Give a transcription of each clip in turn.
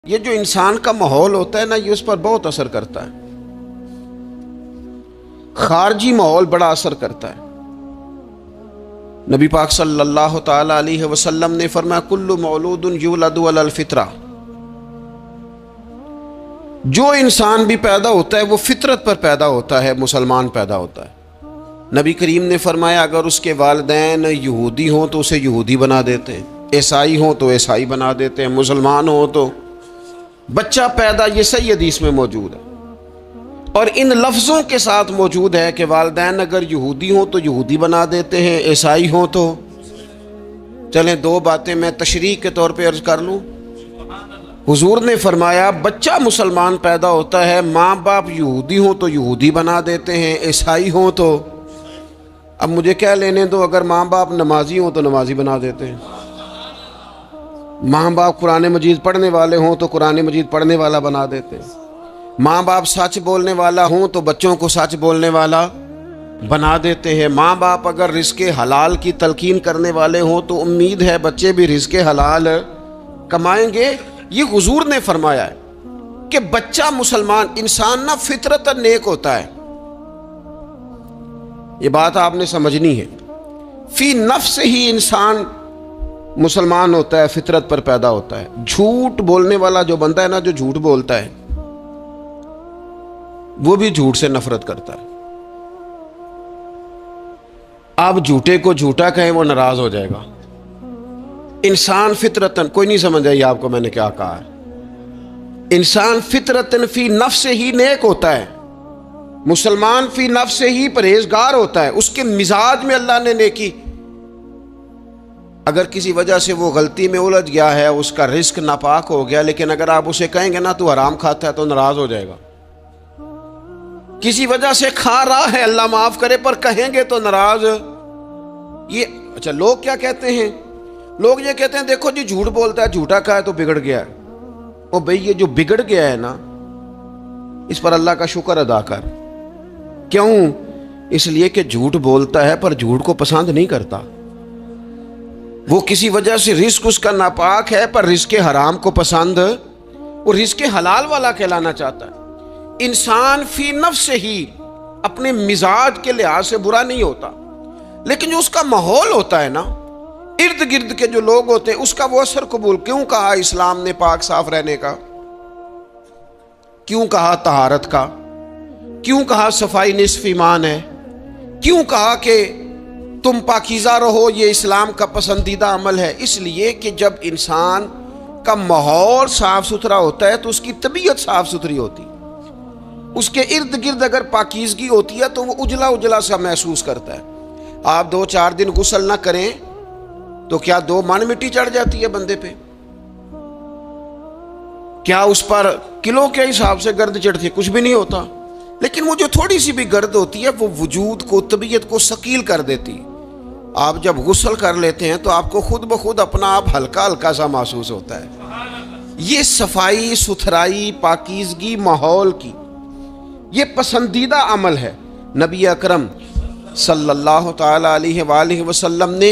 یہ جو انسان کا ماحول ہوتا ہے نا، یہ اس پر بہت اثر کرتا ہے۔ خارجی ماحول بڑا اثر کرتا ہے۔ نبی پاک صلی اللہ تعالی علیہ وسلم نے فرمایا کل مولود یولد علی الفطرہ، جو انسان بھی پیدا ہوتا ہے وہ فطرت پر پیدا ہوتا ہے، مسلمان پیدا ہوتا ہے۔ نبی کریم نے فرمایا اگر اس کے والدین یہودی ہوں تو اسے یہودی بنا دیتے ہیں، عیسائی ہوں تو عیسائی بنا دیتے ہیں، مسلمان ہوں تو بچہ پیدا، یہ صحیح حدیث میں موجود ہے۔ اور ان لفظوں کے ساتھ موجود ہے کہ والدین اگر یہودی ہوں تو یہودی بنا دیتے ہیں، عیسائی ہوں تو۔ چلیں دو باتیں میں تشریح کے طور پہ عرض کر لوں۔ حضور نے فرمایا بچہ مسلمان پیدا ہوتا ہے، ماں باپ یہودی ہوں تو یہودی بنا دیتے ہیں، عیسائی ہوں تو۔ اب مجھے کیا لینے دو، اگر ماں باپ نمازی ہوں تو نمازی بنا دیتے ہیں، ماں باپ قرآن مجید پڑھنے والے ہوں تو قرآن مجید پڑھنے والا بنا دیتے ہیں، ماں باپ سچ بولنے والا ہوں تو بچوں کو سچ بولنے والا بنا دیتے ہیں، ماں باپ اگر رزق حلال کی تلقین کرنے والے ہوں تو امید ہے بچے بھی رزق حلال کمائیں گے۔ یہ حضور نے فرمایا ہے کہ بچہ مسلمان انسان نہ فطرت نیک ہوتا ہے۔ یہ بات آپ نے سمجھنی ہے، فی نفس ہی انسان مسلمان ہوتا ہے، فطرت پر پیدا ہوتا ہے۔ جھوٹ بولنے والا جو بندہ ہے نا، جو جھوٹ بولتا ہے وہ بھی جھوٹ سے نفرت کرتا ہے۔ آپ جھوٹے کو جھوٹا کہیں وہ ناراض ہو جائے گا۔ انسان فطرتن، کوئی نہیں سمجھ آئی آپ کو میں نے کیا کہا ہے؟ انسان فطرتن فی نفس ہی نیک ہوتا ہے، مسلمان فی نفس ہی پرہیزگار ہوتا ہے، اس کے مزاج میں اللہ نے نیکی۔ اگر کسی وجہ سے وہ غلطی میں الجھ گیا ہے، اس کا رزق ناپاک ہو گیا، لیکن اگر آپ اسے کہیں گے نا تو حرام کھاتا ہے تو ناراض ہو جائے گا۔ کسی وجہ سے کھا رہا ہے، اللہ معاف کرے، پر کہیں گے تو ناراض۔ یہ اچھا لوگ کیا کہتے ہیں؟ لوگ یہ کہتے ہیں دیکھو جی جھوٹ بولتا ہے، جھوٹا کھائے تو بگڑ گیا ہے۔ او بھئی یہ جو بگڑ گیا ہے نا، اس پر اللہ کا شکر ادا کر۔ کیوں؟ اس لیے کہ جھوٹ بولتا ہے پر جھوٹ کو پسند نہیں کرتا۔ وہ کسی وجہ سے رزق اس کا ناپاک ہے پر رزق حرام کو پسند، وہ رزق حلال والا کہلانا چاہتا ہے۔ انسان فی نفس ہی اپنے مزاج کے لحاظ سے برا نہیں ہوتا، لیکن جو اس کا ماحول ہوتا ہے نا، ارد گرد کے جو لوگ ہوتے ہیں، اس کا وہ اثر قبول۔ کیوں کہا اسلام نے پاک صاف رہنے کا؟ کیوں کہا طہارت کا؟ کیوں کہا صفائی نصف ایمان ہے؟ کیوں کہا کہ تم پاکیزہ رہو، یہ اسلام کا پسندیدہ عمل ہے؟ اس لیے کہ جب انسان کا ماحول صاف ستھرا ہوتا ہے تو اس کی طبیعت صاف ستھری ہوتی، اس کے ارد گرد اگر پاکیزگی ہوتی ہے تو وہ اجلا اجلا سا محسوس کرتا ہے۔ آپ 2-4 دن غسل نہ کریں تو کیا 2 من مٹی چڑھ جاتی ہے بندے پہ؟ کیا اس پر کلو کے حساب سے گرد چڑھتی ہے؟ کچھ بھی نہیں ہوتا، لیکن وہ جو تھوڑی سی بھی گرد ہوتی ہے وہ وجود کو، طبیعت کو ثقیل کر دیتی۔ آپ جب غسل کر لیتے ہیں تو آپ کو خود بخود اپنا آپ ہلکا ہلکا سا محسوس ہوتا ہے۔ یہ صفائی ستھرائی پاکیزگی ماحول کی یہ پسندیدہ عمل ہے۔ نبی اکرم صلی اللہ تعالی علیہ وآلہ وسلم نے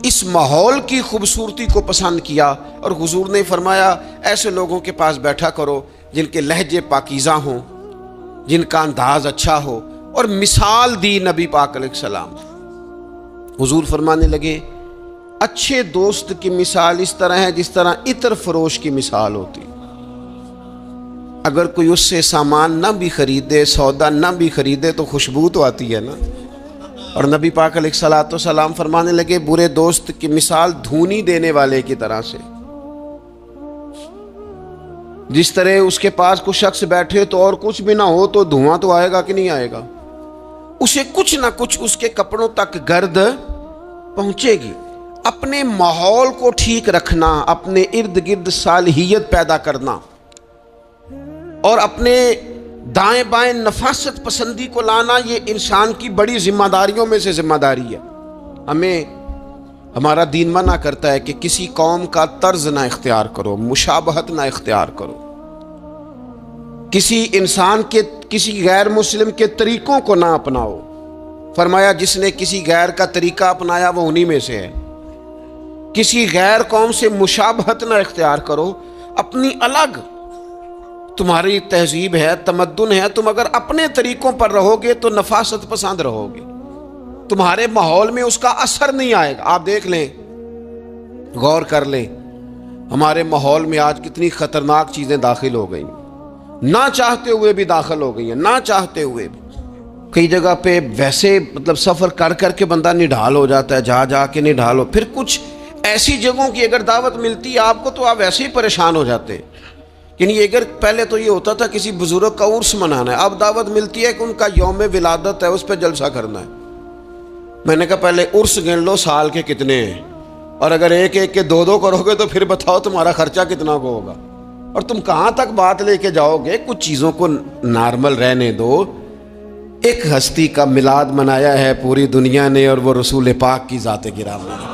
اس ماحول کی خوبصورتی کو پسند کیا، اور حضور نے فرمایا ایسے لوگوں کے پاس بیٹھا کرو جن کے لہجے پاکیزہ ہوں، جن کا انداز اچھا ہو۔ اور مثال دی نبی پاک علیہ السلام۔ حضور فرمانے لگے اچھے دوست کی مثال اس طرح ہے جس طرح عطر فروش کی مثال ہوتی۔ اگر کوئی اس سے سامان نہ بھی خریدے، سودا نہ بھی خریدے، تو خوشبو تو آتی ہے نا۔ اور نبی پاک علیہ الصلوۃ والسلام فرمانے لگے برے دوست کی مثال دھونی دینے والے کی طرح سے۔ جس طرح اس کے پاس کوئی شخص بیٹھے تو اور کچھ بھی نہ ہو تو دھواں تو آئے گا کہ نہیں آئے گا؟ اسے کچھ نہ کچھ اس کے کپڑوں تک گرد پہنچے گی۔ اپنے ماحول کو ٹھیک رکھنا، اپنے ارد گرد صالحیت پیدا کرنا، اور اپنے دائیں بائیں نفاست پسندی کو لانا، یہ انسان کی بڑی ذمہ داریوں میں سے ذمہ داری ہے۔ ہمیں ہمارا دین منع کرتا ہے کہ کسی قوم کا طرز نہ اختیار کرو، مشابہت نہ اختیار کرو، کسی انسان کے، کسی غیر مسلم کے طریقوں کو نہ اپناؤ۔ فرمایا جس نے کسی غیر کا طریقہ اپنایا وہ انہی میں سے ہے۔ کسی غیر قوم سے مشابہت نہ اختیار کرو، اپنی الگ تمہاری تہذیب ہے، تمدن ہے، تم اگر اپنے طریقوں پر رہو گے تو نفاست پسند رہو گے، تمہارے ماحول میں اس کا اثر نہیں آئے گا۔ آپ دیکھ لیں، غور کر لیں، ہمارے ماحول میں آج کتنی خطرناک چیزیں داخل ہو گئی، نہ چاہتے ہوئے بھی داخل ہو گئی ہیں، نہ چاہتے ہوئے بھی۔ کئی جگہ پہ ویسے مطلب سفر کر کر کے بندہ نڈھال ہو جاتا ہے، جا جا کے نڈھال ہو، پھر کچھ ایسی جگہوں کی اگر دعوت ملتی ہے آپ کو تو آپ ویسے ہی پریشان ہو جاتے ہیں۔ یعنی اگر پہلے تو یہ ہوتا تھا کسی بزرگ کا عرس منانا ہے، اب دعوت ملتی ہے کہ ان کا یوم ولادت ہے، اس پہ جلسہ کرنا ہے۔ میں نے کہا پہلے عرس گن لو سال کے کتنے ہیں، اور اگر ایک ایک کے دو کرو گے تو پھر بتاؤ تمہارا خرچہ کتنا کو ہوگا، اور تم کہاں تک بات لے کے جاؤ گے۔ کچھ چیزوں کو نارمل رہنے دو۔ ایک ہستی کا میلاد منایا ہے پوری دنیا نے، اور وہ رسول پاک کی ذات گرامی ہے۔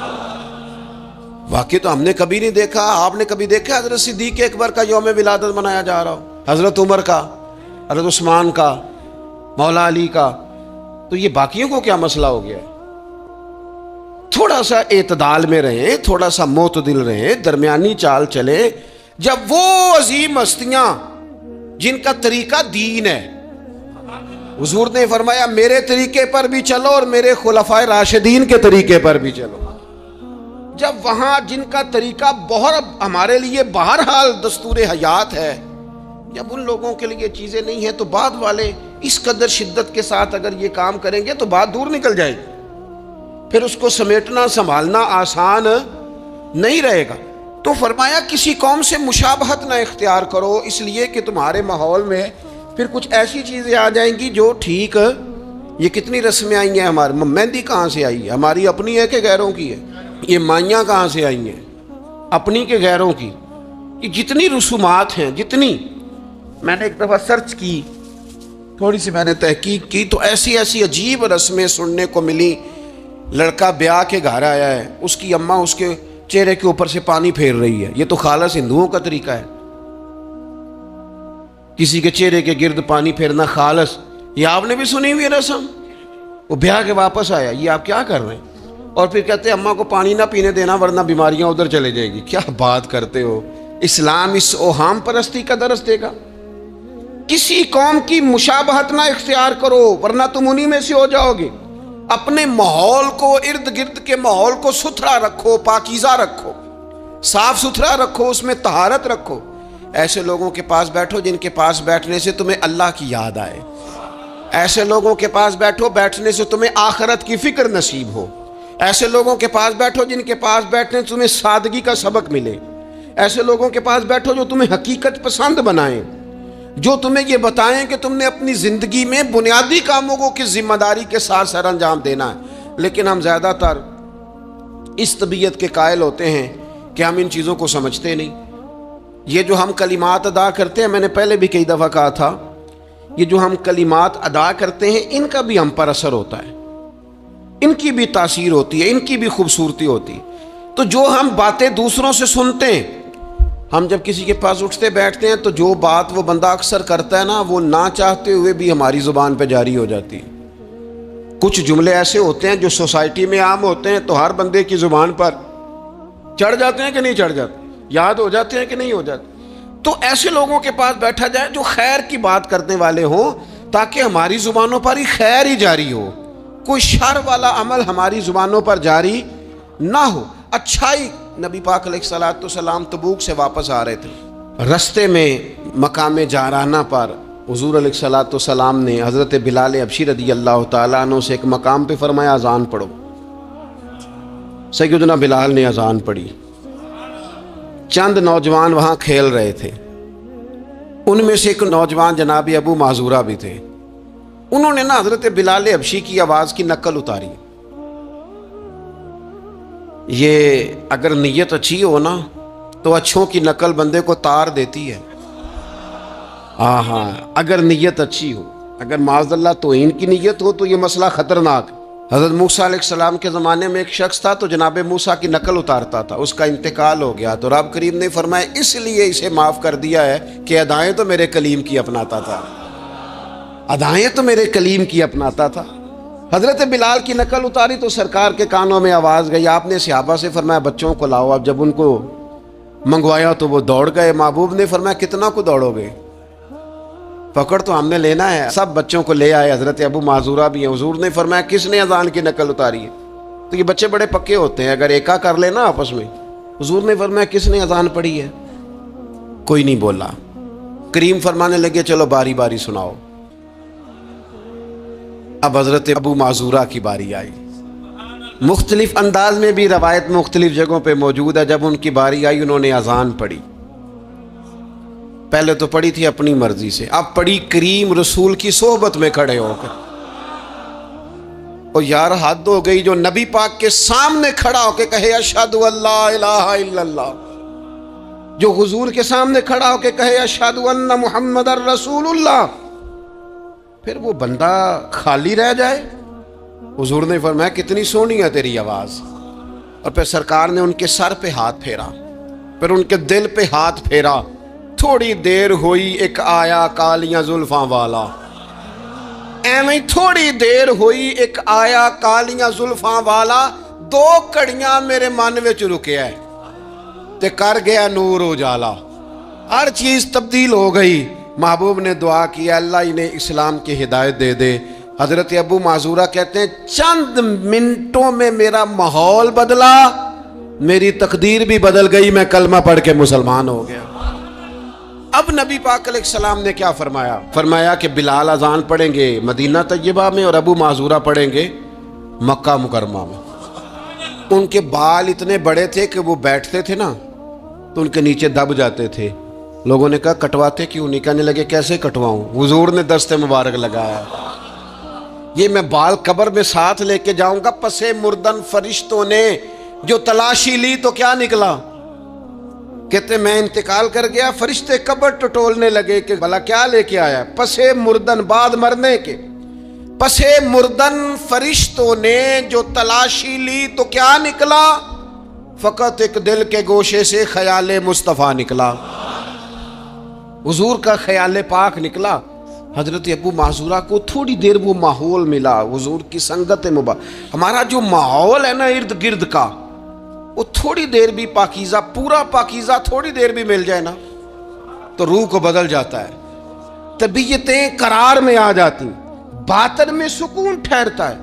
واقعی تو ہم نے کبھی نہیں دیکھا، آپ نے کبھی دیکھا حضرت صدیق اکبر کا یوم ولادت منایا جا رہا ہو، حضرت عمر کا، حضرت عثمان کا، مولا علی کا؟ تو یہ باقیوں کو کیا مسئلہ ہو گیا ہے؟ تھوڑا سا اعتدال میں رہیں، تھوڑا سا معتدل رہیں، درمیانی چال چلے۔ جب وہ عظیم ہستیاں جن کا طریقہ دین ہے، حضور نے فرمایا میرے طریقے پر بھی چلو اور میرے خلفائے راشدین کے طریقے پر بھی چلو، جب وہاں جن کا طریقہ بہت ہمارے لیے بہرحال دستور حیات ہے، جب ان لوگوں کے لیے چیزیں نہیں ہیں تو بعد والے اس قدر شدت کے ساتھ اگر یہ کام کریں گے تو بات دور نکل جائے گی، پھر اس کو سمیٹنا سنبھالنا آسان نہیں رہے گا۔ تو فرمایا کسی قوم سے مشابہت نہ اختیار کرو، اس لیے کہ تمہارے ماحول میں پھر کچھ ایسی چیزیں آ جائیں گی جو ٹھیک۔ یہ کتنی رسمیں آئی ہیں ہمارے، مہندی کہاں سے آئی ہے؟ ہماری اپنی ہے کہ غیروں کی ہے؟ یہ مائیاں کہاں سے آئی ہیں؟ اپنی کے غیروں کی؟ یہ جتنی رسومات ہیں، جتنی میں نے ایک دفعہ سرچ کی، تھوڑی سی میں نے تحقیق کی، تو ایسی ایسی عجیب رسمیں سننے کو ملی۔ لڑکا بیاہ کے گھر آیا ہے، اس کی اماں اس کے چہرے کے اوپر سے پانی پھیر رہی ہے۔ یہ تو خالص ہندوؤں کا طریقہ ہے، کسی کے چہرے کے گرد پانی پھیرنا خالص۔ یہ آپ نے بھی سنی ہوئی رسم؟ وہ بیاہ کے واپس آیا، یہ آپ کیا کر رہے ہیں؟ اور پھر کہتے ہیں اماں کو پانی نہ پینے دینا ورنہ بیماریاں ادھر چلے جائیں گی۔ کیا بات کرتے ہو؟ اسلام اس اوہام پرستی کا درس دے گا؟ کسی قوم کی مشابہت نہ اختیار کرو ورنہ تم انہی میں سے ہو جاؤ گے۔ اپنے ماحول کو، ارد گرد کے ماحول کو ستھرا رکھو، پاکیزہ رکھو، صاف ستھرا رکھو، اس میں طہارت رکھو۔ ایسے لوگوں کے پاس بیٹھو جن کے پاس بیٹھنے سے تمہیں اللہ کی یاد آئے، ایسے لوگوں کے پاس بیٹھو بیٹھنے سے تمہیں آخرت کی فکر نصیب ہو، ایسے لوگوں کے پاس بیٹھو جن کے پاس بیٹھنے سے تمہیں سادگی کا سبق ملے، ایسے لوگوں کے پاس بیٹھو جو تمہیں حقیقت پسند بنائیں، جو تمہیں یہ بتائیں کہ تم نے اپنی زندگی میں بنیادی کاموں کو کس ذمہ داری کے ساتھ سر انجام دینا ہے۔ لیکن ہم زیادہ تر اس طبیعت کے قائل ہوتے ہیں کہ ہم ان چیزوں کو سمجھتے نہیں۔ یہ جو ہم کلمات ادا کرتے ہیں، میں نے پہلے بھی کئی دفعہ کہا تھا، یہ جو ہم کلمات ادا کرتے ہیں ان کا بھی ہم پر اثر ہوتا ہے، ان کی بھی تاثیر ہوتی ہے، ان کی بھی خوبصورتی ہوتی ہے۔ تو جو ہم باتیں دوسروں سے سنتے ہیں، ہم جب کسی کے پاس اٹھتے بیٹھتے ہیں تو جو بات وہ بندہ اکثر کرتا ہے نا، وہ نہ چاہتے ہوئے بھی ہماری زبان پہ جاری ہو جاتی ہے۔ کچھ جملے ایسے ہوتے ہیں جو سوسائٹی میں عام ہوتے ہیں تو ہر بندے کی زبان پر چڑھ جاتے ہیں کہ نہیں چڑھ جاتے، یاد ہو جاتے ہیں کہ نہیں ہو جاتے۔ تو ایسے لوگوں کے پاس بیٹھا جائے جو خیر کی بات کرنے والے ہوں، تاکہ ہماری زبانوں پر ہی خیر ہی جاری ہو، کوئی شر والا عمل ہماری زبانوں پر جاری نہ ہو۔ اچھائی، نبی پاک علیہ الصلوۃ والسلام تبوک سے واپس آ رہے تھے، رستے میں مقام جارانہ پر حضور علیہ الصلوۃ والسلام نے حضرت بلال حبشی رضی اللہ تعالیٰ عنہ سے ایک مقام پہ فرمایا اذان پڑھو۔ سیدنا بلال نے اذان پڑھی، چند نوجوان وہاں کھیل رہے تھے، ان میں سے ایک نوجوان جناب ابو معذورہ بھی تھے، انہوں نے نا حضرت بلال حبشی کی آواز کی نقل اتاری۔ یہ اگر نیت اچھی ہو نا تو اچھوں کی نقل بندے کو تار دیتی ہے۔ ہاں، اگر نیت اچھی ہو، اگر معاذ اللہ توہین کی نیت ہو تو یہ مسئلہ خطرناک ہے۔ حضرت موسیٰ علیہ السلام کے زمانے میں ایک شخص تھا تو جناب موسیٰ کی نقل اتارتا تھا، اس کا انتقال ہو گیا تو رب کریم نے فرمایا اس لیے اسے معاف کر دیا ہے کہ ادائیں تو میرے کلیم کی اپناتا تھا، ادائیں تو میرے کلیم کی اپناتا تھا۔ حضرت بلال کی نقل اتاری تو سرکار کے کانوں میں آواز گئی، آپ نے صحابہ سے فرمایا بچوں کو لاؤ۔ اب جب ان کو منگوایا تو وہ دوڑ گئے، محبوب نے فرمایا کتنا کو دوڑو گے؟ پکڑ تو ہم نے لینا ہے. سب بچوں کو لے آئے, حضرت ابو معذورہ بھی ہیں. حضور نے فرمایا کس نے اذان کی نقل اتاری ہے؟ تو یہ بچے بڑے پکے ہوتے ہیں, اگر ایکا کر لینا آپس میں. حضور نے فرمایا کس نے اذان پڑھی ہے؟ کوئی نہیں بولا. کریم فرمانے لگے چلو باری باری سناؤ. اب حضرت ابو معذورہ کی باری آئی. مختلف انداز میں بھی روایت مختلف جگہوں پہ موجود ہے. جب ان کی باری آئی انہوں نے اذان پڑھی. پہلے تو پڑھی تھی اپنی مرضی سے, اب پڑھی کریم رسول کی صحبت میں کھڑے ہو کر. اور یار حد ہو گئی, جو نبی پاک کے سامنے کھڑا ہو کے کہے اشہد ان لا الہ الا اللہ, جو حضور کے سامنے کھڑا ہو کے کہے اشہد ان محمد رسول اللہ, پھر وہ بندہ خالی رہ جائے. حضور نے فرمایا کتنی سونی ہے تیری آواز. اور پھر سرکار نے ان کے سر پہ ہاتھ پھیرا, پھر ان کے دل پہ ہاتھ پھیرا. تھوڑی دیر ہوئی ایک آیا کالیاں زلفاں والا. ایویں تھوڑی دیر ہوئی ایک آیا کالیاں زلفاں والا. 2 کڑیاں میرے من وچ رکیا ہے تے کر گیا نور اجالا. ہر چیز تبدیل ہو گئی. محبوب نے دعا کیا اللہ انہیں اسلام کی ہدایت دے دے. حضرت ابو معذورہ کہتے ہیں چند منٹوں میں میرا ماحول بدلا, میری تقدیر بھی بدل گئی, میں کلمہ پڑھ کے مسلمان ہو گیا. اب نبی پاک علیہ السلام نے کیا فرمایا؟ فرمایا کہ بلال اذان پڑھیں گے مدینہ طیبہ میں اور ابو معذورہ پڑھیں گے مکہ مکرمہ میں. ان کے بال اتنے بڑے تھے کہ وہ بیٹھتے تھے نا تو ان کے نیچے دب جاتے تھے. لوگوں نے کہا کٹواتے کیوں نہیں؟ کہنے لگے کیسے کٹواؤں؟ حضور نے دست مبارک لگایا. یہ میں بال قبر میں ساتھ لے کے جاؤں گا. پسے مردن فرشتوں نے جو تلاشی لی تو کیا نکلا؟ کہتے میں انتقال کر گیا, فرشتے قبر ٹٹولنے لگے کہ بھلا کیا لے کے آیا؟ پسے مردن, بعد مرنے کے پسے مردن فرشتوں نے جو تلاشی لی تو کیا نکلا؟ فقط ایک دل کے گوشے سے خیال مصطفیٰ نکلا. حضور کا خیال پاک نکلا. حضرت ابو معذورہ کو تھوڑی دیر وہ ماحول ملا, حضور کی سنگت مبارک. ہمارا جو ماحول ہے نا ارد گرد کا, وہ تھوڑی دیر بھی پاکیزہ, پورا پاکیزہ تھوڑی دیر بھی مل جائے نا تو روح کو بدل جاتا ہے. طبیعتیں قرار میں آ جاتی, باطن میں سکون ٹھہرتا ہے,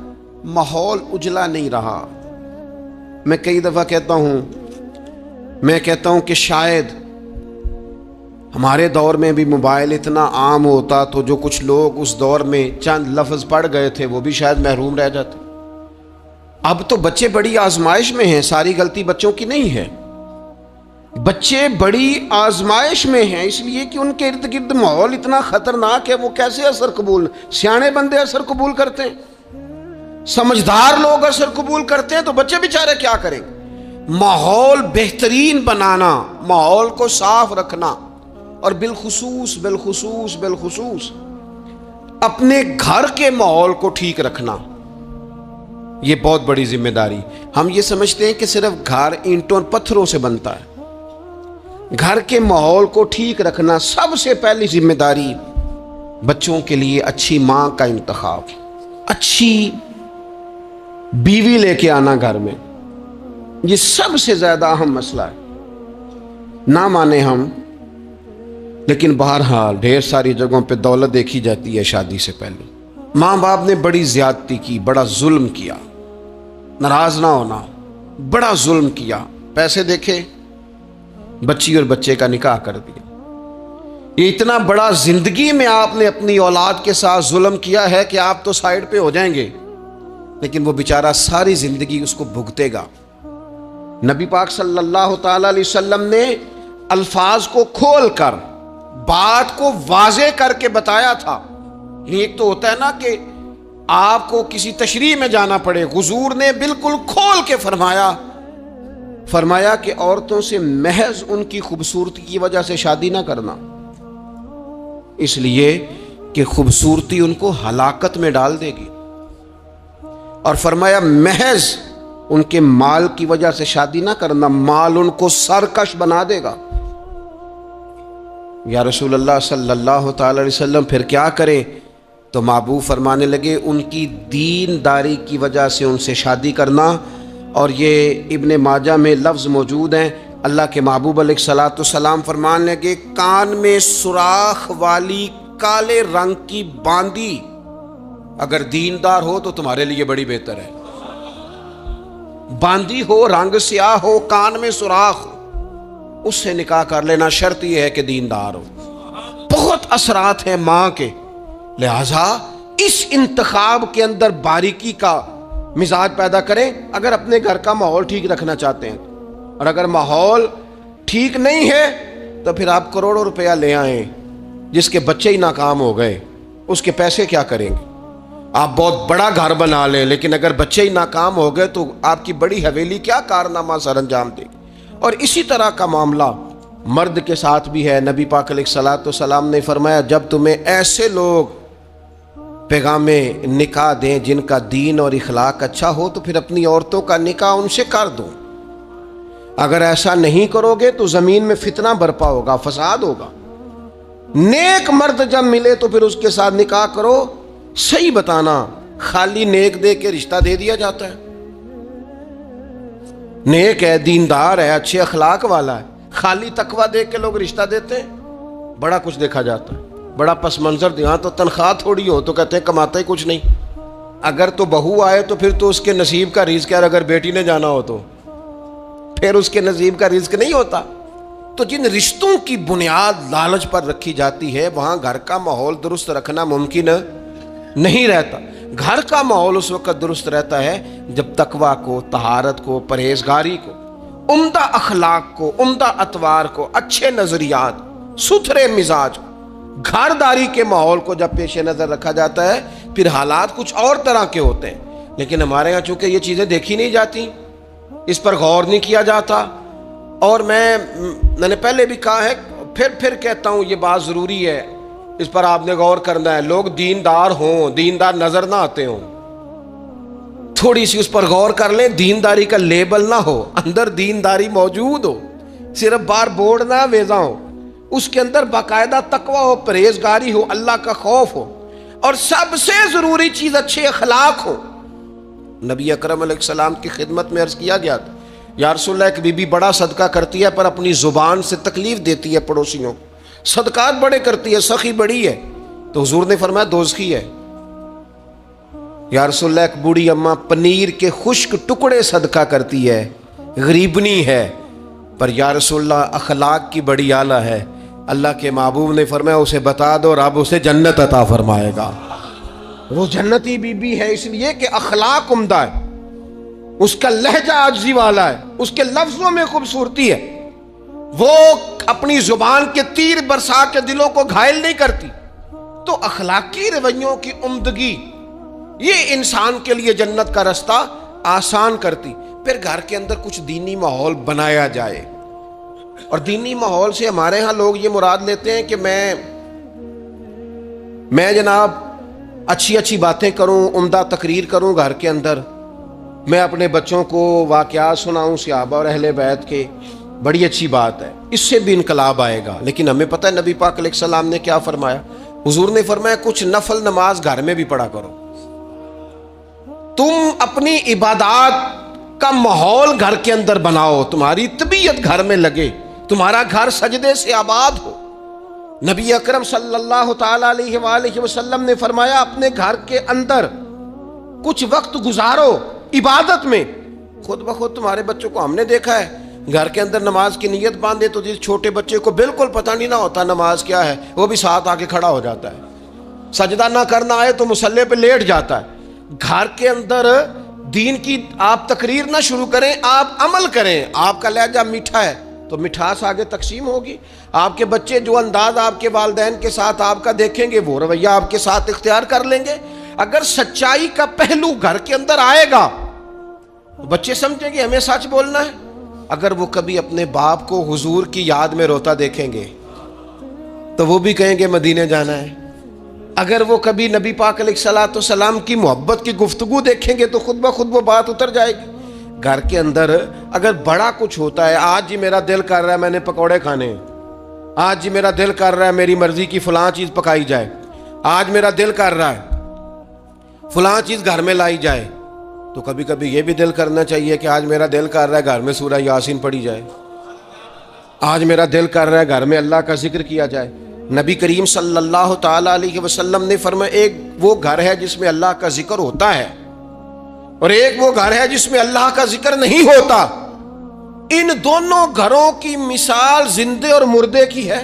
ماحول اجلا نہیں رہا. میں کئی دفعہ کہتا ہوں کہ شاید ہمارے دور میں بھی موبائل اتنا عام ہوتا تو جو کچھ لوگ اس دور میں چند لفظ پڑھ گئے تھے وہ بھی شاید محروم رہ جاتے. اب تو بچے بڑی آزمائش میں ہیں, ساری غلطی بچوں کی نہیں ہے. بچے بڑی آزمائش میں ہیں اس لیے کہ ان کے ارد گرد ماحول اتنا خطرناک ہے. وہ کیسے اثر قبول؟ سیانے بندے اثر قبول کرتے ہیں, سمجھدار لوگ اثر قبول کرتے ہیں, تو بچے بیچارے کیا کریں؟ ماحول بہترین بنانا, ماحول کو صاف رکھنا, اور بالخصوص اپنے گھر کے ماحول کو ٹھیک رکھنا, یہ بہت بڑی ذمہ داری. ہم یہ سمجھتے ہیں کہ صرف گھر اینٹوں اور پتھروں سے بنتا ہے. گھر کے ماحول کو ٹھیک رکھنا سب سے پہلی ذمہ داری. بچوں کے لیے اچھی ماں کا انتخاب, اچھی بیوی لے کے آنا گھر میں, یہ سب سے زیادہ اہم مسئلہ ہے. نہ مانے ہم, لیکن بہرحال ڈھیر ساری جگہوں پہ دولت دیکھی جاتی ہے شادی سے پہلے. ماں باپ نے بڑی زیادتی کی, بڑا ظلم کیا, ناراض نہ ہونا, بڑا ظلم کیا. پیسے دیکھے, بچی اور بچے کا نکاح کر دیا. یہ اتنا بڑا زندگی میں آپ نے اپنی اولاد کے ساتھ ظلم کیا ہے کہ آپ تو سائیڈ پہ ہو جائیں گے, لیکن وہ بیچارہ ساری زندگی اس کو بھگتے گا. نبی پاک صلی اللہ تعالی علیہ وسلم نے الفاظ کو کھول کر, بات کو واضح کر کے بتایا تھا. ایک تو ہوتا ہے نا کہ آپ کو کسی تشریح میں جانا پڑے, حضور نے بالکل کھول کے فرمایا کہ عورتوں سے محض ان کی خوبصورتی کی وجہ سے شادی نہ کرنا, اس لیے کہ خوبصورتی ان کو ہلاکت میں ڈال دے گی. اور فرمایا محض ان کے مال کی وجہ سے شادی نہ کرنا, مال ان کو سرکش بنا دے گا. یا رسول اللہ صلی اللہ تعالی علیہ وسلم پھر کیا کریں؟ تو محبوب فرمانے لگے ان کی دینداری کی وجہ سے ان سے شادی کرنا. اور یہ ابن ماجہ میں لفظ موجود ہیں, اللہ کے محبوب علیہ الصلوۃ والسلام فرمانے لگے کان میں سوراخ والی کالے رنگ کی باندی اگر دیندار ہو تو تمہارے لیے بڑی بہتر ہے. باندی ہو، رنگ سیاہ ہو، کان میں سوراخ ہو، اس سے نکاح کر لینا. شرط یہ ہے کہ دیندار ہو. بہت اثرات ہیں ماں کے، لہذا اس انتخاب کے اندر باریکی کا مزاج پیدا کریں. اگر اپنے گھر کا ماحول ٹھیک رکھنا چاہتے ہیں، اور اگر ماحول ٹھیک نہیں ہے تو پھر آپ کروڑوں روپیہ لے آئیں، جس کے بچے ہی ناکام ہو گئے اس کے پیسے کیا کریں گے؟ آپ بہت بڑا گھر بنا لیں لیکن اگر بچے ہی ناکام ہو گئے تو آپ کی بڑی حویلی کیا کارنامہ سر انجام دے گی. اور اسی طرح کا معاملہ مرد کے ساتھ بھی ہے. نبی پاک علیہ الصلوۃ والسلام نے فرمایا جب تمہیں ایسے لوگ پیغام نکاح دیں جن کا دین اور اخلاق اچھا ہو تو پھر اپنی عورتوں کا نکاح ان سے کر دو. اگر ایسا نہیں کرو گے تو زمین میں فتنہ برپا ہوگا، فساد ہوگا. نیک مرد جب ملے تو پھر اس کے ساتھ نکاح کرو. صحیح بتانا، خالی نیک دے کے رشتہ دے دیا جاتا ہے. نیک ہے، دیندار ہے، اچھے اخلاق والا ہے، خالی تقویٰ دے کے لوگ رشتہ دیتے ہیں. بڑا کچھ دیکھا جاتا ہے، بڑا پس منظر دیا تو تنخواہ تھوڑی ہو تو کہتے ہیں کماتا ہی کچھ نہیں. اگر تو بہو آئے تو پھر تو اس کے نصیب کا رزق ہے، اگر بیٹی نے جانا ہو تو پھر اس کے نصیب کا رزق نہیں ہوتا. تو جن رشتوں کی بنیاد لالچ پر رکھی جاتی ہے وہاں گھر کا ماحول درست رکھنا ممکن نہیں رہتا. گھر کا ماحول اس وقت درست رہتا ہے جب تقویٰ کو، طہارت کو، پرہیزگاری کو، عمدہ اخلاق کو، عمدہ اطوار کو، اچھے نظریات، ستھرے مزاج کو، گھرداری کے ماحول کو جب پیش نظر رکھا جاتا ہے پھر حالات کچھ اور طرح کے ہوتے ہیں. لیکن ہمارے ہاں چونکہ یہ چیزیں دیکھی نہیں جاتی، اس پر غور نہیں کیا جاتا. اور میں نے پہلے بھی کہا ہے، پھر کہتا ہوں یہ بات ضروری ہے، اس پر آپ نے غور کرنا ہے. لوگ دیندار ہوں، دیندار نظر نہ آتے ہوں، تھوڑی سی اس پر غور کر لیں. دینداری کا لیبل نہ ہو، اندر دینداری موجود ہو، صرف بار بورڈ نہ ویزا ہو، اس کے اندر باقاعدہ تقویٰ ہو، پرہیزگاری ہو، اللہ کا خوف ہو، اور سب سے ضروری چیز اچھے اخلاق ہو. نبی اکرم علیہ السلام کی خدمت میں عرض کیا گیا تھا یا رسول اللہ ایک بی بی بڑا صدقہ کرتی ہے پر اپنی زبان سے تکلیف دیتی ہے پڑوسیوں کو، صدقات بڑے کرتی ہے، سخی بڑی ہے. تو حضور نے فرمایا دوزخی ہے. یا رسول اللہ ایک بوڑھی اماں پنیر کے خشک ٹکڑے صدقہ کرتی ہے، غریبنی ہے، پر یا رسول اللہ اخلاق کی بڑی اعلیٰ ہے. اللہ کے محبوب نے فرمایا اسے بتا دو رب اسے جنت عطا فرمائے گا. وہ جنتی بی بی ہے اس لیے کہ اخلاق عمدہ ہے، اس کا لہجہ عاجزی والا ہے، اس کے لفظوں میں خوبصورتی ہے، وہ اپنی زبان کے تیر برسا کے دلوں کو گھائل نہیں کرتی. تو اخلاقی رویوں کی عمدگی یہ انسان کے لیے جنت کا رستہ آسان کرتی. پھر گھر کے اندر کچھ دینی ماحول بنایا جائے. اور دینی ماحول سے ہمارے ہاں لوگ یہ مراد لیتے ہیں کہ میں جناب اچھی باتیں کروں، عمدہ تقریر کروں گھر کے اندر، میں اپنے بچوں کو واقعات سناؤں صحابہ اور اہل بیت کے. بڑی اچھی بات ہے، اس سے بھی انقلاب آئے گا. لیکن ہمیں پتہ ہے نبی پاک علیہ السلام نے کیا فرمایا. حضور نے فرمایا کچھ نفل نماز گھر میں بھی پڑھا کرو. تم اپنی عبادات کا ماحول گھر کے اندر بناؤ، تمہاری طبیعت گھر میں لگے، تمہارا گھر سجدے سے آباد ہو. نبی اکرم صلی اللہ تعالی علیہ وآلہ وسلم نے فرمایا اپنے گھر کے اندر کچھ وقت گزارو عبادت میں. خود بخود تمہارے بچوں کو ہم نے دیکھا ہے گھر کے اندر نماز کی نیت باندھے تو جس چھوٹے بچے کو بالکل پتہ نہیں نہ ہوتا نماز کیا ہے، وہ بھی ساتھ آ کے کھڑا ہو جاتا ہے. سجدہ نہ کرنا آئے تو مصلی پہ لیٹ جاتا ہے. گھر کے اندر دین کی آپ تقریر نہ شروع کریں، آپ عمل کریں. آپ کا لہجہ میٹھا ہے تو مٹھاس آگے تقسیم ہوگی. آپ کے بچے جو انداز آپ کے والدین کے ساتھ آپ کا دیکھیں گے وہ رویہ آپ کے ساتھ اختیار کر لیں گے. اگر سچائی کا پہلو گھر کے اندر آئے گا تو بچے سمجھیں گے ہمیں سچ بولنا ہے. اگر وہ کبھی اپنے باپ کو حضور کی یاد میں روتا دیکھیں گے تو وہ بھی کہیں گے مدینے جانا ہے. اگر وہ کبھی نبی پاک علیہ الصلوۃ والسلام کی محبت کی گفتگو دیکھیں گے تو خود بخود وہ بات اتر جائے گی. گھر کے اندر اگر بڑا کچھ ہوتا ہے، آج جی میرا دل کر رہا ہے میں نے پکوڑے کھانے ہیں، آج جی میرا دل کر رہا ہے میری مرضی کی فلاں چیز پکائی جائے، آج میرا دل کر رہا ہے فلاں چیز گھر میں لائی جائے، تو کبھی کبھی یہ بھی دل کرنا چاہیے کہ آج میرا دل کر رہا ہے گھر میں سورہ یاسین پڑھی جائے، آج میرا دل کر رہا ہے گھر میں اللہ کا ذکر کیا جائے. نبی کریم صلی اللہ تعالی علیہ وسلم نے فرمایا ایک وہ گھر ہے جس میں اللہ کا ذکر ہوتا ہے اور ایک وہ گھر ہے جس میں اللہ کا ذکر نہیں ہوتا. ان دونوں گھروں کی مثال زندے اور مردے کی ہے.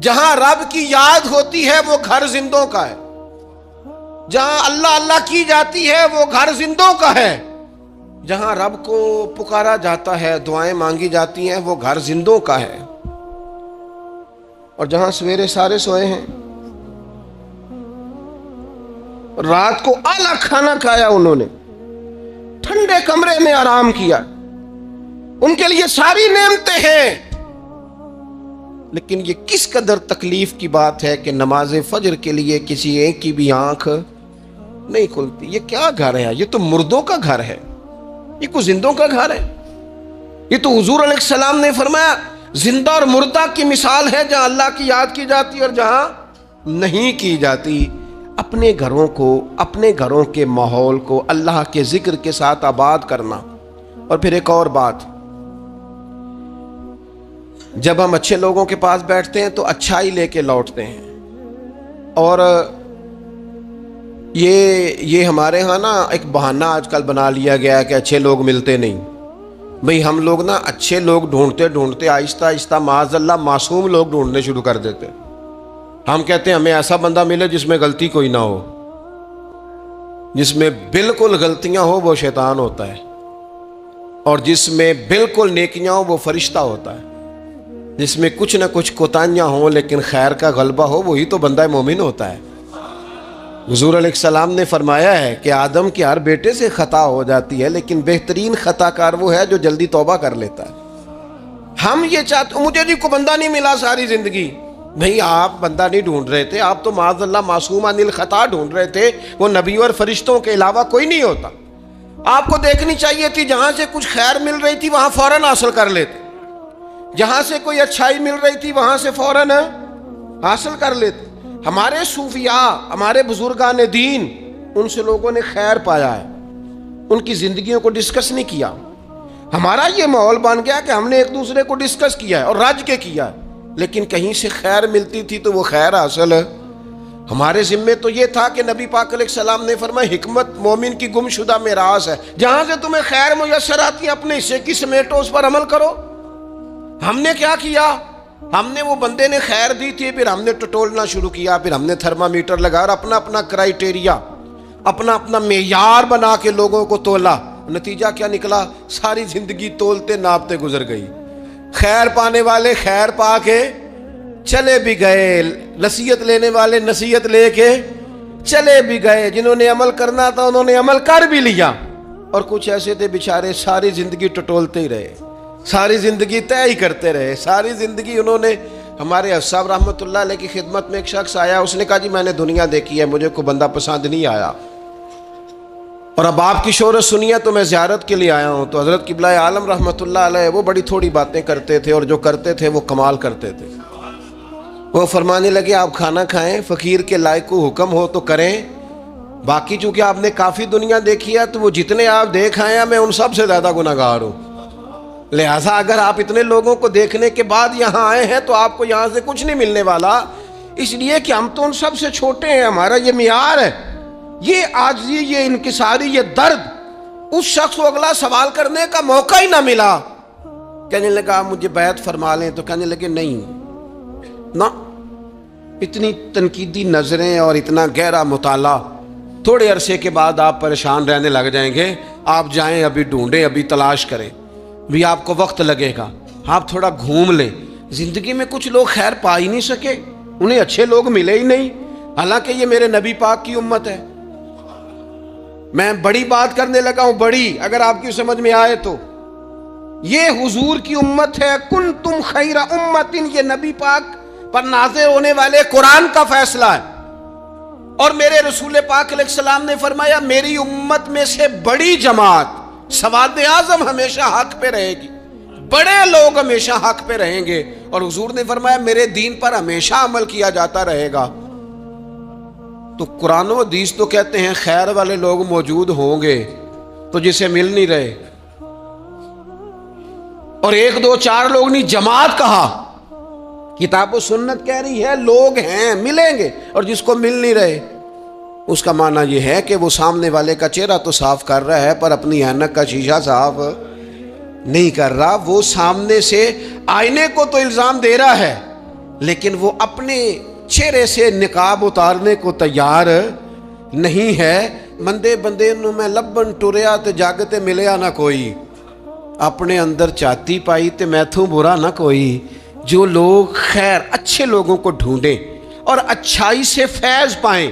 جہاں رب کی یاد ہوتی ہے وہ گھر زندوں کا ہے. جہاں اللہ اللہ کی جاتی ہے وہ گھر زندوں کا ہے. جہاں رب کو پکارا جاتا ہے دعائیں مانگی جاتی ہیں وہ گھر زندوں کا ہے. اور جہاں سویرے سارے سوئے ہیں, رات کو اعلیٰ کھانا کھایا, انہوں نے ٹھنڈے کمرے میں آرام کیا, ان کے لیے ساری نعمتیں ہیں, لیکن یہ کس قدر تکلیف کی بات ہے کہ نماز فجر کے لیے کسی ایک کی بھی آنکھ نہیں کھلتی. یہ کیا گھر ہے؟ یہ تو مردوں کا گھر ہے, یہ کوئی زندوں کا گھر ہے؟ یہ تو حضور علیہ السلام نے فرمایا زندہ اور مردہ کی مثال ہے, جہاں اللہ کی یاد کی جاتی اور جہاں نہیں کی جاتی. اپنے گھروں کو, اپنے گھروں کے ماحول کو اللہ کے ذکر کے ساتھ آباد کرنا. اور پھر ایک اور بات, جب ہم اچھے لوگوں کے پاس بیٹھتے ہیں تو اچھائی لے کے لوٹتے ہیں. اور یہ ہمارے ہاں نا ایک بہانہ آج کل بنا لیا گیا ہے کہ اچھے لوگ ملتے نہیں. بھئی ہم لوگ نا اچھے لوگ ڈھونڈتے ڈھونڈتے آہستہ آہستہ معاذ اللہ معصوم لوگ ڈھونڈنے شروع کر دیتے. ہم کہتے ہیں ہمیں ایسا بندہ ملے جس میں غلطی کوئی نہ ہو, جس میں بالکل غلطیاں ہو وہ شیطان ہوتا ہے, اور جس میں بالکل نیکیاں ہو وہ فرشتہ ہوتا ہے, جس میں کچھ نہ کچھ کوتاہیاں ہوں لیکن خیر کا غلبہ ہو وہی تو بندہ مومن ہوتا ہے. حضور علیہ السلام نے فرمایا ہے کہ آدم کے ہر بیٹے سے خطا ہو جاتی ہے, لیکن بہترین خطا کار وہ ہے جو جلدی توبہ کر لیتا ہے. ہم یہ چاہتے, مجھے جی کو بندہ نہیں ملا ساری زندگی. نہیں, آپ بندہ نہیں ڈھونڈ رہے تھے, آپ تو معاذ اللہ معصوم عن الخطا ڈھونڈ رہے تھے. وہ نبی اور فرشتوں کے علاوہ کوئی نہیں ہوتا. آپ کو دیکھنی چاہیے تھی جہاں سے کچھ خیر مل رہی تھی وہاں فوراً حاصل کر لیتے, جہاں سے کوئی اچھائی مل رہی تھی وہاں سے فوراً حاصل کر لیتے. ہمارے صوفیاء, ہمارے بزرگان دین, ان سے لوگوں نے خیر پایا ہے, ان کی زندگیوں کو ڈسکس نہیں کیا. ہمارا یہ ماحول بن گیا کہ ہم نے ایک دوسرے کو ڈسکس کیا ہے اور رج کے کیا ہے, لیکن کہیں سے خیر ملتی تھی تو وہ خیر حاصل ہمارے ذمے تو یہ تھا کہ نبی پاک علیہ السلام نے فرمایا حکمت مومن کی گم شدہ میراث ہے. جہاں سے تمہیں خیر میسر آتی ہے اپنے حصے کی سمیٹو, اس پر عمل کرو. ہم نے کیا کیا؟ ہم نے, وہ بندے نے خیر دی تھی, پھر ہم نے ٹٹولنا شروع کیا, پھر ہم نے تھرمامیٹر لگا اور اپنا اپنا کرائیٹیریا, اپنا اپنا معیار بنا کے لوگوں کو تولا. نتیجہ کیا نکلا؟ ساری زندگی تولتے ناپتے گزر گئی. خیر پانے والے خیر پا کے چلے بھی گئے, نصیحت لینے والے نصیحت لے کے چلے بھی گئے, جنہوں نے عمل کرنا تھا انہوں نے عمل کر بھی لیا, اور کچھ ایسے تھے بیچارے ساری زندگی ٹٹولتے ہی رہے, ساری زندگی طے ہی کرتے رہے. ساری زندگی انہوں نے, ہمارے صاحب رحمۃ اللہ علیہ کی خدمت میں ایک شخص آیا, اس نے کہا جی میں نے دنیا دیکھی ہے, مجھے کوئی بندہ پسند نہیں آیا, اور اب آپ کی شہرت سنی ہے تو میں زیارت کے لیے آیا ہوں. تو حضرت قبلہ عالم رحمۃ اللہ علیہ وہ بڑی تھوڑی باتیں کرتے تھے, اور جو کرتے تھے وہ کمال کرتے تھے. وہ فرمانے لگے آپ کھانا کھائیں, فقیر کے لائق کو حکم ہو تو کریں, باقی چونکہ آپ نے کافی دنیا دیکھی ہے تو وہ جتنے آپ دیکھ آئے ہیں میں ان سب سے زیادہ گناہگار ہوں. لہٰذا اگر آپ اتنے لوگوں کو دیکھنے کے بعد یہاں آئے ہیں تو آپ کو یہاں سے کچھ نہیں ملنے والا, اس لیے کہ ہم تو ان سب سے چھوٹے ہیں, ہمارا یہ معیار ہے. یہ عاجزی, یہ انکساری, یہ درد, اس شخص کو اگلا سوال کرنے کا موقع ہی نہ ملا. کہنے لگا مجھے بیعت فرما لیں, تو کہنے لگے نہیں نہ, اتنی تنقیدی نظریں اور اتنا گہرا مطالعہ, تھوڑے عرصے کے بعد آپ پریشان رہنے لگ جائیں گے. آپ جائیں, ابھی ڈھونڈیں, ابھی تلاش کریں, بھی آپ کو وقت لگے گا. آپ تھوڑا گھوم لیں. زندگی میں کچھ لوگ خیر پا ہی نہیں سکے, انہیں اچھے لوگ ملے ہی نہیں, حالانکہ یہ میرے نبی پاک کی امت ہے. میں بڑی بات کرنے لگا ہوں, بڑی, اگر آپ کی سمجھ میں آئے تو. یہ حضور کی امت ہے, کنتم خیر امت, یہ نبی پاک پر نازل ہونے والے قرآن کا فیصلہ ہے. اور میرے رسول پاک علیہ السلام نے فرمایا میری امت میں سے بڑی جماعت, سواد اعظم ہمیشہ حق پہ رہے گی, بڑے لوگ ہمیشہ حق پہ رہیں گے. اور حضور نے فرمایا میرے دین پر ہمیشہ عمل کیا جاتا رہے گا. تو قرآن و حدیث تو کہتے ہیں خیر والے لوگ موجود ہوں گے, تو جسے مل نہیں رہے, اور ایک دو چار لوگ نہیں, جماعت کہا. کتاب و سنت کہہ رہی ہے لوگ ہیں ملیں گے، اور جس کو مل نہیں رہے اس کا معنی یہ ہے کہ وہ سامنے والے کا چہرہ تو صاف کر رہا ہے پر اپنی اینک کا شیشہ صاف نہیں کر رہا۔ وہ سامنے سے آئینے کو تو الزام دے رہا ہے لیکن وہ اپنے چہرے سے نقاب اتارنے کو تیار نہیں ہے۔ مندے بندے نو میں لبن ٹریا تے جگ تے ملیا نہ کوئی، اپنے اندر چاتی پائی تے میتھوں برا نہ کوئی۔ جو لوگ خیر اچھے لوگوں کو ڈھونڈیں اور اچھائی سے فیض پائیں،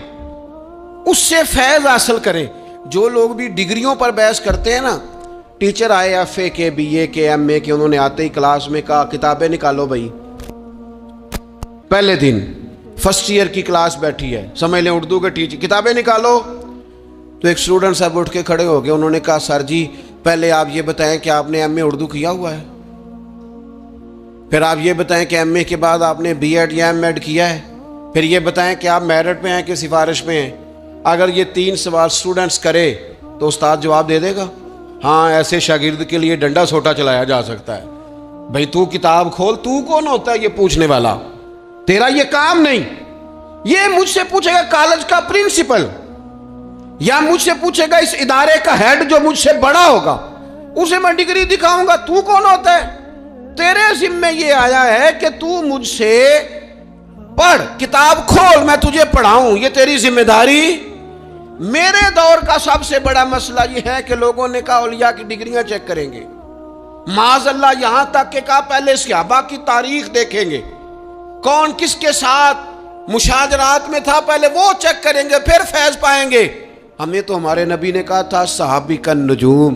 اس سے فیض حاصل کریں۔ جو لوگ بھی ڈگریوں پر بحث کرتے ہیں نا، ٹیچر آئے ایف اے کے، بی اے کے، ایم اے کے، انہوں نے آتے ہی کلاس میں کہا کتابیں نکالو بھائی۔ پہلے دن فرسٹ ایئر کی کلاس بیٹھی ہے، سمجھ لیں اردو کے ٹیچر، کتابیں نکالو۔ تو ایک اسٹوڈنٹ صاحب اٹھ کے کھڑے ہو گئے، انہوں نے کہا سر جی پہلے آپ یہ بتائیں کہ آپ نے ایم اے اردو کیا ہوا ہے، پھر آپ یہ بتائیں کہ ایم اے کے بعد آپ نے بی ایڈ یا ایم ایڈ کیا ہے، پھر یہ بتائیں کہ آپ میرٹ پہ ہیں کہ سفارش پہ ہیں۔ اگر یہ 3 سوال اسٹوڈنٹس کرے تو استاد جواب دے دے گا؟ ہاں، ایسے شاگرد کے لیے ڈنڈا سوٹا چلایا جا سکتا ہے۔ بھائی تو کتاب کھول، تو کون ہوتا ہے یہ پوچھنے والا؟ تیرا یہ کام نہیں۔ یہ مجھ سے پوچھے گا کالج کا پرنسپل، یا مجھ سے پوچھے گا اس ادارے کا ہیڈ جو مجھ سے بڑا ہوگا، اسے میں ڈگری دکھاؤں گا۔ تو کون ہوتا ہے؟ تیرے ذمہ یہ آیا ہے کہ تو مجھ سے پڑھ، کتاب کھول، میں تجھے پڑھاؤں، یہ تیری ذمہ داری۔ میرے دور کا سب سے بڑا مسئلہ یہ ہے کہ لوگوں نے کہا اولیاء کی ڈگریاں چیک کریں گے، معاذ اللہ یہاں تک کہ کہا پہلے صحابہ کی تاریخ دیکھیں گے، کون کس کے ساتھ مشاجرات میں تھا پہلے وہ چیک کریں گے، پھر فیض پائیں گے۔ ہمیں تو ہمارے نبی نے کہا تھا صحابی کا نجوم،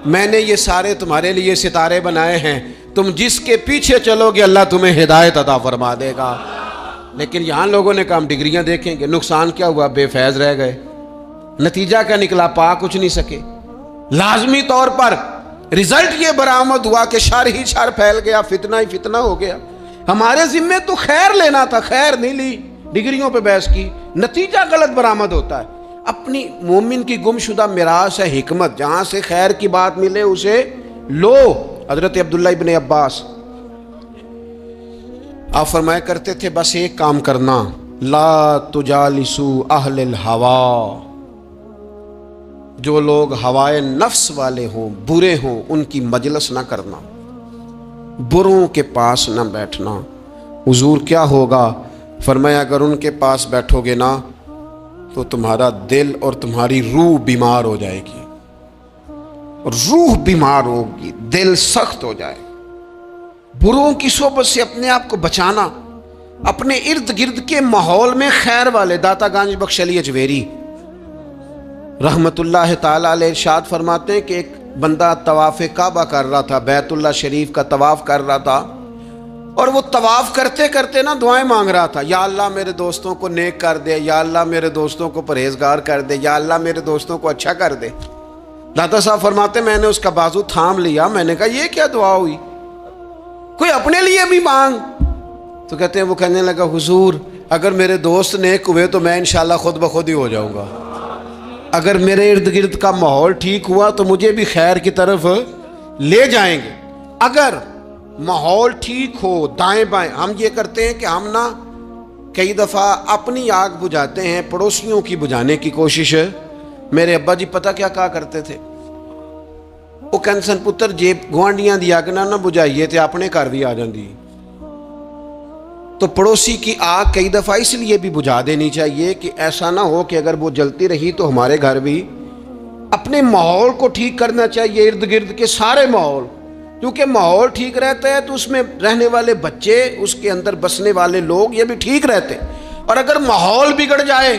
میں نے یہ سارے تمہارے لیے ستارے بنائے ہیں، تم جس کے پیچھے چلو گے اللہ تمہیں ہدایت عطا فرما دے گا۔ لیکن یہاں لوگوں نے کہا ہم ڈگریاں دیکھیں گے۔ نقصان کیا ہوا؟ بے فیض رہ گئے۔ نتیجہ کیا نکلا؟ پا کچھ نہیں سکے۔ لازمی طور پر رزلٹ یہ برآمد ہوا کہ شر ہی شر پھیل گیا، فتنہ ہی فتنہ ہو گیا۔ ہمارے ذمے تو خیر لینا تھا، خیر نہیں لی، ڈگریوں پہ بحث کی، نتیجہ غلط برآمد ہوتا ہے۔ اپنی مومن کی گمشدہ میراث ہے حکمت، جہاں سے خیر کی بات ملے اسے لو۔ حضرت عبداللہ ابن عباس آپ فرمایا کرتے تھے بس ایک کام کرنا، لا تجالسوا اہل الہوا، جو لوگ ہوائے نفس والے ہوں، برے ہوں، ان کی مجلس نہ کرنا، بروں کے پاس نہ بیٹھنا۔ حضور کیا ہوگا؟ فرمایا اگر ان کے پاس بیٹھو گے نا تو تمہارا دل اور تمہاری روح بیمار ہو جائے گی، روح بیمار ہوگی، دل سخت ہو جائے۔ بروں کی صحبت سے اپنے آپ کو بچانا، اپنے ارد گرد کے ماحول میں خیر والے۔ داتا گنج بخش علی اجویری رحمت اللہ تعالی علیہ ارشاد فرماتے ہیں کہ ایک بندہ طواف کعبہ کر رہا تھا، بیت اللہ شریف کا طواف کر رہا تھا، اور وہ طواف کرتے کرتے نا دعائیں مانگ رہا تھا، یا اللہ میرے دوستوں کو نیک کر دے، یا اللہ میرے دوستوں کو پرہیزگار کر دے، یا اللہ میرے دوستوں کو اچھا کر دے۔ داتا صاحب فرماتے میں نے اس کا بازو تھام لیا، میں نے کہا یہ کیا دعا ہوئی، کوئی اپنے لیے بھی مانگ۔ تو کہتے ہیں وہ کہنے لگا حضور اگر میرے دوست نیک ہوئے تو میں انشاءاللہ خود بخود ہی ہو جاؤں گا، اگر میرے ارد گرد کا ماحول ٹھیک ہوا تو مجھے بھی خیر کی طرف لے جائیں گے۔ اگر ماحول ٹھیک ہو دائیں بائیں، ہم یہ کرتے ہیں کہ ہم نا کئی دفعہ اپنی آگ بجھاتے ہیں، پڑوسیوں کی بجھانے کی کوشش۔ میرے ابا جی پتہ کیا کہا کرتے تھے؟ وہ کہندے سن پتر جے گوانڈیاں دی اگ نہ بجھائیے تے اپنے گھر بھی آ جاندی۔ تو پڑوسی کی آگ کئی دفعہ اس لیے بھی بجھا دینی چاہیے کہ ایسا نہ ہو کہ اگر وہ جلتی رہی تو ہمارے گھر بھی۔ اپنے ماحول کو ٹھیک کرنا چاہیے، ارد گرد کے سارے ماحول، کیونکہ ماحول ٹھیک رہتا ہے تو اس میں رہنے والے بچے، اس کے اندر بسنے والے لوگ یہ بھی ٹھیک رہتے ہیں، اور اگر ماحول بگڑ جائے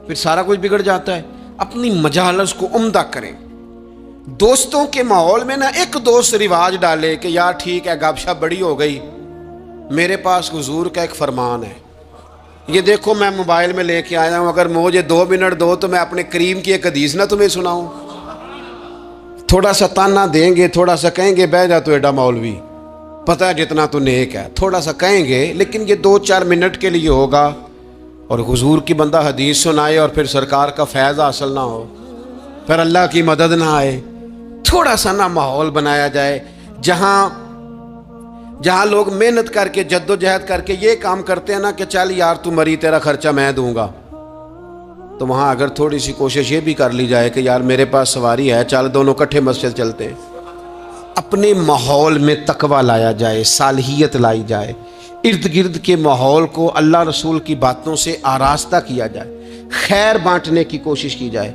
پھر سارا کچھ بگڑ جاتا ہے۔ اپنی مجالس کو عمدہ کریں۔ دوستوں کے ماحول میں نہ ایک دوست رواج ڈالے کہ یار ٹھیک ہے گپ شپ بڑی ہو گئی۔ میرے پاس حضور کا ایک فرمان ہے، یہ دیکھو میں موبائل میں لے کے آیا ہوں، اگر مجھے 2 منٹ دو تو میں اپنے کریم کی ایک حدیث نہ تمہیں سناؤں۔ تھوڑا سا تانا دیں گے، تھوڑا سا کہیں گے بہ جا تو ایڈا مولوی، پتہ ہے جتنا تو نیک ہے، تھوڑا سا کہیں گے، لیکن یہ 2-4 منٹ کے لیے ہوگا، اور حضور کی بندہ حدیث سنائے اور پھر سرکار کا فیض حاصل نہ ہو، پھر اللہ کی مدد نہ آئے۔ تھوڑا سا نہ ماحول بنایا جائے جہاں جہاں لوگ محنت کر کے جدوجہد کر کے یہ کام کرتے ہیں نا کہ چل یار تو مری تیرا خرچہ میں دوں گا، تو وہاں اگر تھوڑی سی کوشش یہ بھی کر لی جائے کہ یار میرے پاس سواری ہے، چل دونوں کٹھے مسجد چلتے ہیں، اپنے ماحول میں تقوی لایا جائے، صالحیت لائی جائے، ارد گرد کے ماحول کو اللہ رسول کی باتوں سے آراستہ کیا جائے، خیر بانٹنے کی کوشش کی جائے۔